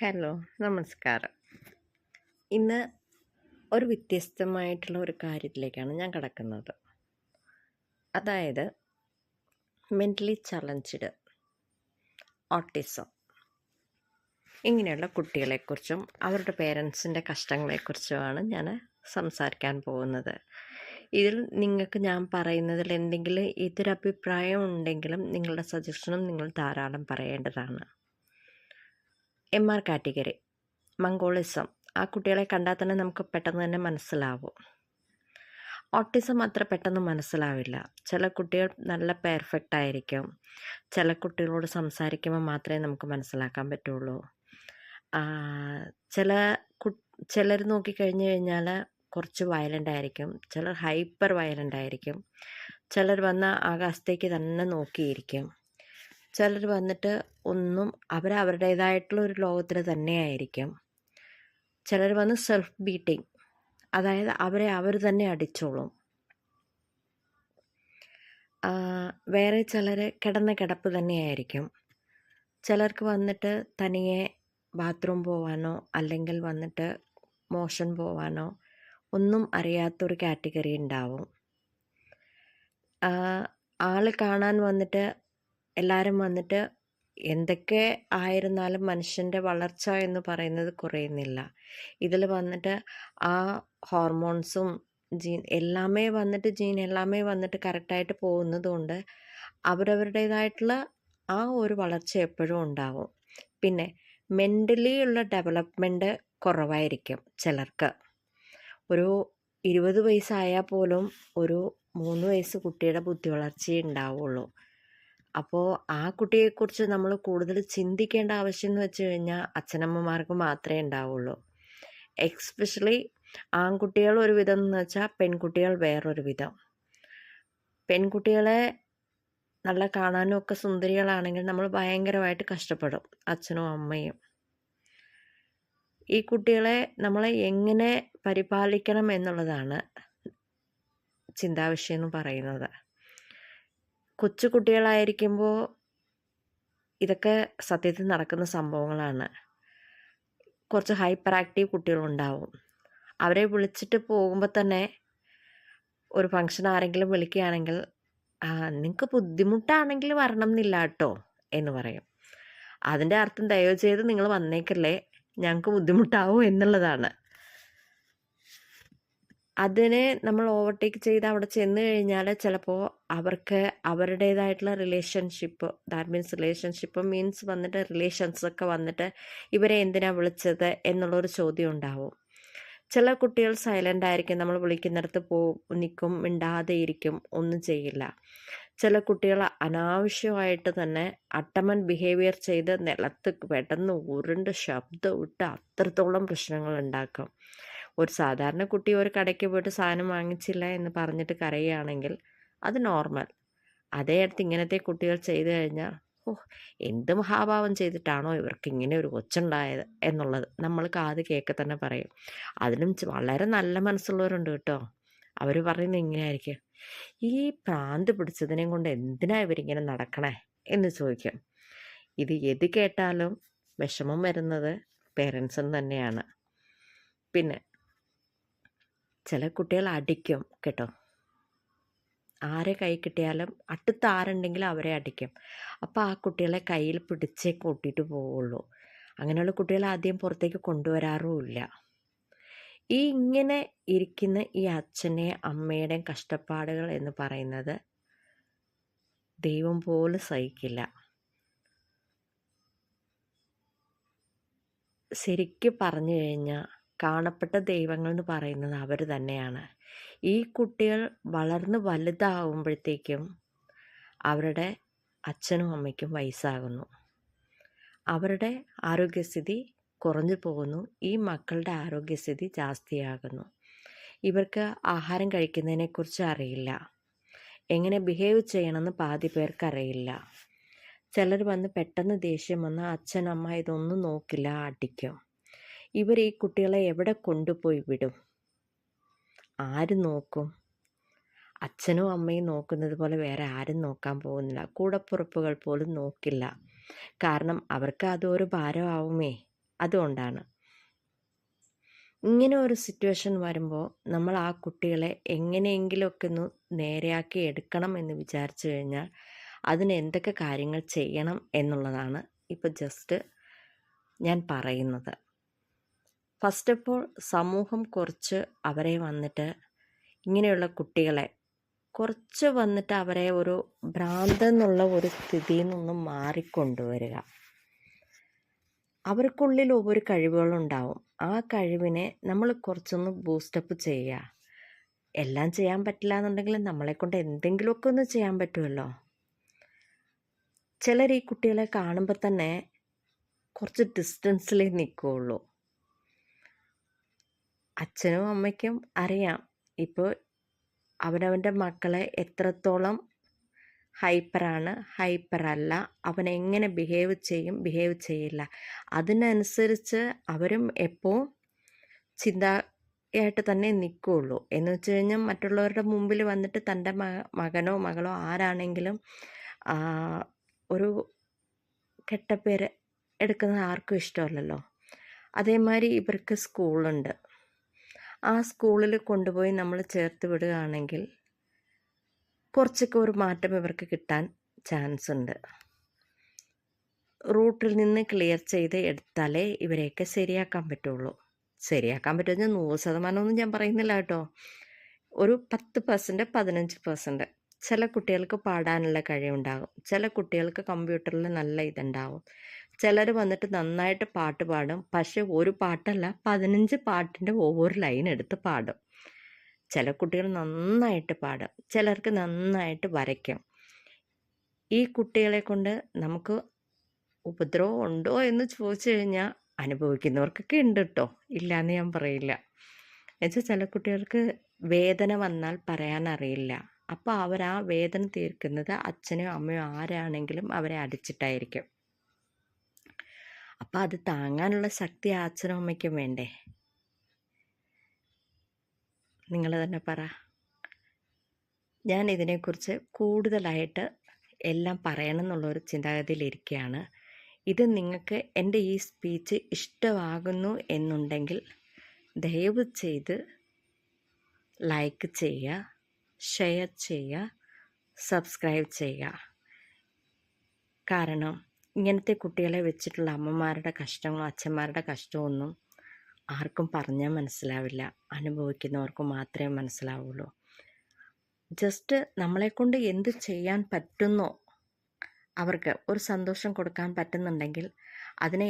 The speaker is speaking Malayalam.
ഹലോ, നമസ്കാരം. ഇന്ന് ഒരു വ്യത്യസ്തമായിട്ടുള്ള ഒരു കാര്യത്തിലേക്കാണ് ഞാൻ കടക്കുന്നത്. അതായത് മെൻ്റലി ചലഞ്ച്ഡ്, ഓട്ടിസം ഇങ്ങനെയുള്ള കുട്ടികളെക്കുറിച്ചും അവരുടെ പേരൻസിൻ്റെ കഷ്ടങ്ങളെക്കുറിച്ചുമാണ് ഞാൻ സംസാരിക്കാൻ പോകുന്നത്. ഇതിൽ നിങ്ങൾക്ക് ഞാൻ പറയുന്നതിൽ എന്തെങ്കിലും എതിരഭിപ്രായം ഉണ്ടെങ്കിലും നിങ്ങളുടെ സജഷനും നിങ്ങൾ ധാരാളം പറയേണ്ടതാണ്. MR കാറ്റഗറി മംഗോളിസം, ആ കുട്ടികളെ കണ്ടാൽ തന്നെ നമുക്ക് പെട്ടെന്ന് തന്നെ മനസ്സിലാവും. ഓട്ടിസം അത്ര പെട്ടെന്ന് മനസ്സിലാവില്ല. ചില കുട്ടികൾ നല്ല പെർഫെക്റ്റ് ആയിരിക്കും. ചില കുട്ടികളോട് സംസാരിക്കുമ്പോൾ മാത്രമേ നമുക്ക് മനസ്സിലാക്കാൻ പറ്റുള്ളൂ. ചില ചിലർ നോക്കിക്കഴിഞ്ഞ് കഴിഞ്ഞാൽ കുറച്ച് വയലൻ്റ് ആയിരിക്കും, ചിലർ ഹൈപ്പർ വയലൻ്റ് ആയിരിക്കും, ചിലർ വന്ന് ആകാശത്തേക്ക് തന്നെ നോക്കിയിരിക്കും, ചിലർ വന്നിട്ട് ഒന്നും അവരുടേതായിട്ടുള്ള ഒരു ലോകത്തിൽ തന്നെയായിരിക്കും, ചിലർ വന്ന് സെൽഫ് ബീറ്റിംഗ്, അതായത് അവരെ അവർ തന്നെ അടിച്ചോളും. വേറെ ചിലർ കിടന്ന കിടപ്പ് തന്നെയായിരിക്കും. ചിലർക്ക് വന്നിട്ട് തനിയെ ബാത്റൂം പോവാനോ അല്ലെങ്കിൽ വന്നിട്ട് മോഷൻ പോവാനോ ഒന്നും അറിയാത്തൊരു കാറ്റഗറി ഉണ്ടാവും. ആൾ കാണാൻ വന്നിട്ട് എല്ലാവരും വന്നിട്ട് എന്തൊക്കെ ആയിരുന്നാലും മനുഷ്യൻ്റെ വളർച്ച എന്ന് പറയുന്നത് കുറയുന്നില്ല. ഇതിൽ വന്നിട്ട് ആ ഹോർമോൺസും ജീൻ എല്ലാമേ വന്നിട്ട് കറക്റ്റായിട്ട് പോകുന്നത് കൊണ്ട് അവരവരുടേതായിട്ടുള്ള ആ ഒരു വളർച്ച എപ്പോഴും ഉണ്ടാവും. പിന്നെ മെൻ്റലി ഉള്ള ഡെവലപ്മെൻറ്റ് കുറവായിരിക്കും ചിലർക്ക്. ഒരു 20 വയസ്സായാൽ പോലും ഒരു 3 വയസ്സ് കുട്ടിയുടെ ബുദ്ധി വളർച്ചയേ ഉണ്ടാവുള്ളൂ. അപ്പോൾ ആ കുട്ടിയെക്കുറിച്ച് നമ്മൾ കൂടുതൽ ചിന്തിക്കേണ്ട ആവശ്യം എന്ന് വെച്ച് കഴിഞ്ഞാൽ അച്ഛനമ്മമാർക്ക് മാത്രമേ ഉണ്ടാവുള്ളൂ. എക്സ്പെഷ്യലി ആൺകുട്ടികൾ ഒരു വിധം എന്ന് വെച്ചാൽ പെൺകുട്ടികൾ വേറൊരു വിധം. പെൺകുട്ടികളെ നല്ല കാണാനും ഒക്കെ സുന്ദരികളാണെങ്കിൽ നമ്മൾ ഭയങ്കരമായിട്ട് കഷ്ടപ്പെടും, അച്ഛനും അമ്മയും. ഈ കുട്ടികളെ നമ്മളെ എങ്ങനെ പരിപാലിക്കണം എന്നുള്ളതാണ് ചിന്താവിഷയം എന്ന് പറയുന്നത്. കൊച്ചു കുട്ടികളായിരിക്കുമ്പോൾ ഇതൊക്കെ സത്യത്തിൽ നടക്കുന്ന സംഭവങ്ങളാണ്. കുറച്ച് ഹൈപ്പർ ആക്റ്റീവ് കുട്ടികളുണ്ടാവും. അവരെ വിളിച്ചിട്ട് പോകുമ്പോൾ തന്നെ ഒരു ഫംഗ്ഷൻ ആരെങ്കിലും വിളിക്കുകയാണെങ്കിൽ നിങ്ങൾക്ക് ബുദ്ധിമുട്ടാണെങ്കിൽ വരണം എന്നില്ല കേട്ടോ എന്ന് പറയും. അതിൻ്റെ അർത്ഥം ദയവ് ചെയ്ത് നിങ്ങൾ വന്നേക്കല്ലേ, ഞങ്ങൾക്ക് ബുദ്ധിമുട്ടാവും എന്നുള്ളതാണ്. അതിനെ നമ്മൾ ഓവർടേക്ക് ചെയ്ത് അവിടെ ചെന്ന് കഴിഞ്ഞാൽ ചിലപ്പോൾ അവർക്ക് അവരുടേതായിട്ടുള്ള റിലേഷൻഷിപ്പ്, ദാറ്റ് മീൻസ് വന്നിട്ട് റിലേഷൻസൊക്കെ വന്നിട്ട് ഇവരെ എന്തിനാണ് വിളിച്ചത് എന്നുള്ളൊരു ചോദ്യം ഉണ്ടാവും. ചില കുട്ടികൾ സൈലൻ്റ് ആയിരിക്കും, നമ്മൾ വിളിക്കുന്നിടത്ത് നിൽക്കും, മിണ്ടാതെ ഇരിക്കും, ഒന്നും ചെയ്യില്ല. ചില കുട്ടികൾ അനാവശ്യമായിട്ട് തന്നെ അട്ടമൻ ബിഹേവിയർ ചെയ്ത് നിലത്ത് പെട്ടെന്ന് ഉരുണ്ട് ശബ്ദം ഇട്ട് അത്രത്തോളം പ്രശ്നങ്ങൾ ഉണ്ടാക്കും. ഒരു സാധാരണ കുട്ടി ഒരു കടയ്ക്ക് പോയിട്ട് സാധനം വാങ്ങിച്ചില്ല എന്ന് പറഞ്ഞിട്ട് കരയുകയാണെങ്കിൽ അത് നോർമൽ. അതേ അടുത്ത് ഇങ്ങനത്തെ കുട്ടികൾ ചെയ്തു കഴിഞ്ഞാൽ എന്ത് മഹാഭാവം ചെയ്തിട്ടാണോ ഇവർക്ക് ഇങ്ങനെ ഒരു കൊച്ചുണ്ടായത് എന്നുള്ളത് നമ്മൾ കാത് കേൾക്കെ തന്നെ പറയും. അതിനും വളരെ നല്ല മനസ്സുള്ളവരുണ്ട് കേട്ടോ. അവർ പറയുന്നത് ഇങ്ങനെയായിരിക്കും, ഈ പ്രാന്ത് പിടിച്ചതിനെയും കൊണ്ട് എന്തിനാ ഇവരിങ്ങനെ നടക്കണേ എന്ന് ചോദിക്കും. ഇത് എത് കേട്ടാലും വിഷമം വരുന്നത് പേരൻസിന് തന്നെയാണ്. പിന്നെ ചില കുട്ടികൾ അടിക്കും കേട്ടോ. ആരെ കൈ കിട്ടിയാലും അടുത്ത് ആരുണ്ടെങ്കിലും അവരെ അടിക്കും. അപ്പോൾ ആ കുട്ടികളെ കയ്യിൽ പിടിച്ചേ കൂട്ടിയിട്ട് പോവുള്ളൂ. അങ്ങനെയുള്ള കുട്ടികളെ ആദ്യം പുറത്തേക്ക് കൊണ്ടുവരാറുമില്ല. ഇങ്ങനെ ഇരിക്കുന്ന ഈ അച്ഛൻ്റെയും അമ്മയുടെയും കഷ്ടപ്പാടുകൾ എന്ന് പറയുന്നത് ദൈവം പോലും സഹിക്കില്ല. ശരിക്കും പറഞ്ഞു കഴിഞ്ഞാൽ കാണപ്പെട്ട ദൈവങ്ങൾ എന്ന് പറയുന്നത് അവർ തന്നെയാണ്. ഈ കുട്ടികൾ വളർന്ന് വലുതാകുമ്പോഴത്തേക്കും അവരുടെ അച്ഛനും അമ്മയ്ക്കും വയസ്സാകുന്നു, അവരുടെ ആരോഗ്യസ്ഥിതി കുറഞ്ഞു പോകുന്നു, ഈ മക്കളുടെ ആരോഗ്യസ്ഥിതി ജാസ്തിയാകുന്നു. ഇവർക്ക് ആഹാരം കഴിക്കുന്നതിനെക്കുറിച്ച് അറിയില്ല, എങ്ങനെ ബിഹേവ് ചെയ്യണമെന്ന് പാതി പേർക്ക് അറിയില്ല. ചിലർ വന്ന് പെട്ടെന്ന് ദേഷ്യം വന്ന് അച്ഛനമ്മ ഇതൊന്നും നോക്കില്ല, അടിക്കും. ഇവർ ഈ കുട്ടികളെ എവിടെ കൊണ്ടുപോയി വിടും? ആര് നോക്കും? അച്ഛനും അമ്മയും നോക്കുന്നത് പോലെ വേറെ ആരും നോക്കാൻ പോകുന്നില്ല. കൂടപ്പുറപ്പുകൾ പോലും നോക്കില്ല. കാരണം അവർക്ക് അതൊരു ഭാരമാവുമേ. അതുകൊണ്ടാണ്. ഇങ്ങനെ ഒരു സിറ്റുവേഷൻ വരുമ്പോൾ നമ്മൾ ആ കുട്ടികളെ എങ്ങനെയെങ്കിലുമൊക്കെ ഒന്ന് നേരെയാക്കി എടുക്കണം എന്ന് വിചാരിച്ചു കഴിഞ്ഞാൽ അതിന് എന്തൊക്കെ കാര്യങ്ങൾ ചെയ്യണം എന്നുള്ളതാണ് ഇപ്പോൾ ജസ്റ്റ് ഞാൻ പറയുന്നത്. ഫസ്റ്റ് ഓഫ് ഓൾ സമൂഹം കുറച്ച് അവരെ വന്നിട്ട് ഇങ്ങനെയുള്ള കുട്ടികളെ കുറച്ച് വന്നിട്ട് അവരെ ഒരു ഭ്രാന്തെന്നുള്ള ഒരു സ്ഥിതിയിൽ നിന്നും മാറിക്കൊണ്ടുവരിക. അവർക്കുള്ളിൽ ഒരു കഴിവുകളുണ്ടാവും. ആ കഴിവിനെ നമ്മൾ കുറച്ചൊന്ന് ബൂസ്റ്റപ്പ് ചെയ്യുക. എല്ലാം ചെയ്യാൻ പറ്റില്ല എന്നുണ്ടെങ്കിൽ നമ്മളെക്കൊണ്ട് എന്തെങ്കിലുമൊക്കെ ഒന്ന് ചെയ്യാൻ പറ്റുമല്ലോ. ചിലർ ഈ കുട്ടികളെ കാണുമ്പോൾ തന്നെ കുറച്ച് ഡിസ്റ്റൻസിലേ നിൽക്കുകയുള്ളൂ. അച്ഛനും അമ്മയ്ക്കും അറിയാം ഇപ്പോൾ അവനവൻ്റെ മക്കളെ എത്രത്തോളം ഹൈപ്പറാണ്, ഹൈപ്പറല്ല, അവനെങ്ങനെ ബിഹേവ് ചെയ്യും, ബിഹേവ് ചെയ്യില്ല. അതിനനുസരിച്ച് അവരും എപ്പോൾ ചിന്തയായിട്ട് തന്നെ നിൽക്കുകയുള്ളൂ. എന്ന് വെച്ച് കഴിഞ്ഞാൽ മറ്റുള്ളവരുടെ മുമ്പിൽ വന്നിട്ട് തൻ്റെ മകനോ മകളോ ആരാണെങ്കിലും ഒരു കെട്ടപ്പേര് എടുക്കുന്നത് ആർക്കും ഇഷ്ടമല്ലല്ലോ. അതേമാതിരി ഇവർക്ക് സ്കൂളുണ്ട്. ആ സ്കൂളിൽ കൊണ്ടുപോയി നമ്മൾ ചേർത്ത് വിടുകയാണെങ്കിൽ കുറച്ചൊക്കെ ഒരു മാറ്റം ഇവർക്ക് കിട്ടാൻ ചാൻസ് ഉണ്ട്. റൂട്ടിൽ നിന്ന് ക്ലിയർ ചെയ്ത് എടുത്താലേ ഇവരെയൊക്കെ ശരിയാക്കാൻ പറ്റുള്ളൂ. ശരിയാക്കാൻ പറ്റുമെന്ന് 100% ഞാൻ പറയുന്നില്ല കേട്ടോ. ഒരു 10%, 15%. ചില കുട്ടികൾക്ക് പാടാനുള്ള കഴിവുണ്ടാകും, ചില കുട്ടികൾക്ക് കമ്പ്യൂട്ടറിൽ നല്ല ഇതുണ്ടാവും. ചിലർ വന്നിട്ട് നന്നായിട്ട് പാട്ട് പാടും, പക്ഷെ ഒരു പാട്ടല്ല 15 പാട്ടിൻ്റെ ഓരോ ലൈൻ എടുത്ത് പാടും. ചില കുട്ടികൾ നന്നായിട്ട് പാടും, ചിലർക്ക് നന്നായിട്ട് വരയ്ക്കും. ഈ കുട്ടികളെ കൊണ്ട് നമുക്ക് ഉപദ്രവം ഉണ്ടോ എന്ന് ചോദിച്ചു കഴിഞ്ഞാൽ അനുഭവിക്കുന്നവർക്കൊക്കെ ഉണ്ട് കേട്ടോ, ഇല്ലയെന്ന് ഞാൻ പറയില്ല. എന്നുവെച്ചാൽ ചില കുട്ടികൾക്ക് വേദന വന്നാൽ പറയാൻ അറിയില്ല. അപ്പോൾ അവർ ആ വേദന തീർക്കുന്നത് അച്ഛനും അമ്മയും ആരാണെങ്കിലും അവരെ അടിച്ചിട്ടായിരിക്കും. അപ്പോൾ അത് താങ്ങാനുള്ള ശക്തി ആ അച്ഛനും അമ്മയ്ക്കും വേണ്ടേ? നിങ്ങൾ തന്നെ പറ. ഞാൻ ഇതിനെക്കുറിച്ച് കൂടുതലായിട്ട് എല്ലാം പറയണം എന്നുള്ളൊരു ചിന്താഗതിയിലിരിക്കുകയാണ്. ഇത് നിങ്ങൾക്ക് എൻ്റെ ഈ സ്പീച്ച് ഇഷ്ടമാകുന്നു എന്നുണ്ടെങ്കിൽ ദയവ് ചെയ്ത് ലൈക്ക് ചെയ്യുക, ഷെയർ ചെയ്യുക, സബ്സ്ക്രൈബ് ചെയ്യുക. കാരണം ഇങ്ങനത്തെ കുട്ടികളെ വെച്ചിട്ടുള്ള അമ്മമാരുടെ കഷ്ടങ്ങളും അച്ഛന്മാരുടെ കഷ്ടമൊന്നും ആർക്കും പറഞ്ഞാൽ മനസ്സിലാവില്ല, അനുഭവിക്കുന്നവർക്ക് മാത്രമേ മനസ്സിലാവുള്ളൂ. ജസ്റ്റ് നമ്മളെക്കൊണ്ട് എന്ത് ചെയ്യാൻ പറ്റുന്നോ അവർക്ക് ഒരു സന്തോഷം കൊടുക്കാൻ പറ്റുന്നുണ്ടെങ്കിൽ അതിനെ